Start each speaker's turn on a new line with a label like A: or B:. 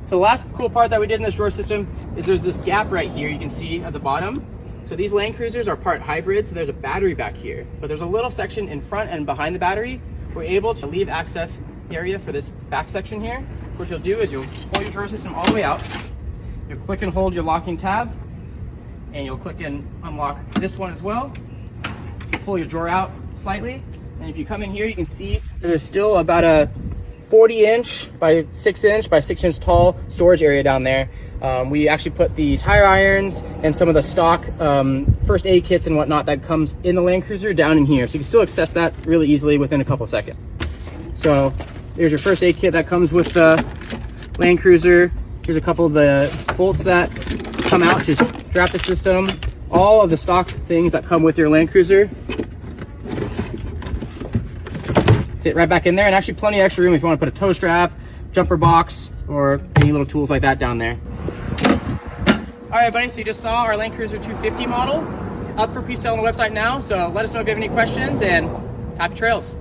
A: So the last cool part that we did in this drawer system is there's this gap right here you can see at the bottom. So these Land Cruisers are part hybrid, so there's a battery back here, but there's a little section in front and behind the battery. We're able to leave access area for this back section here. What you'll do is you'll pull your drawer system all the way out, you'll click and hold your locking tab, and you'll click and unlock this one as well. Pull your drawer out slightly, and if you come in here, you can see there's still about a 40-inch by 6-inch by 6-inch tall storage area down there. We actually put the tire irons and some of the stock first aid kits and whatnot that comes in the Land Cruiser down in here. So you can still access that really easily within a couple seconds. So there's your first aid kit that comes with the Land Cruiser. Here's a couple of the bolts that come out to strap the system. All of the stock things that come with your Land Cruiser fit right back in there, and actually plenty of extra room if you want to put a tow strap, jumper box, or any little tools like that down there. All right, buddy, so you just saw our Land Cruiser 250 model. It's up for pre-sale on the website now, so let us know if you have any questions, and happy trails.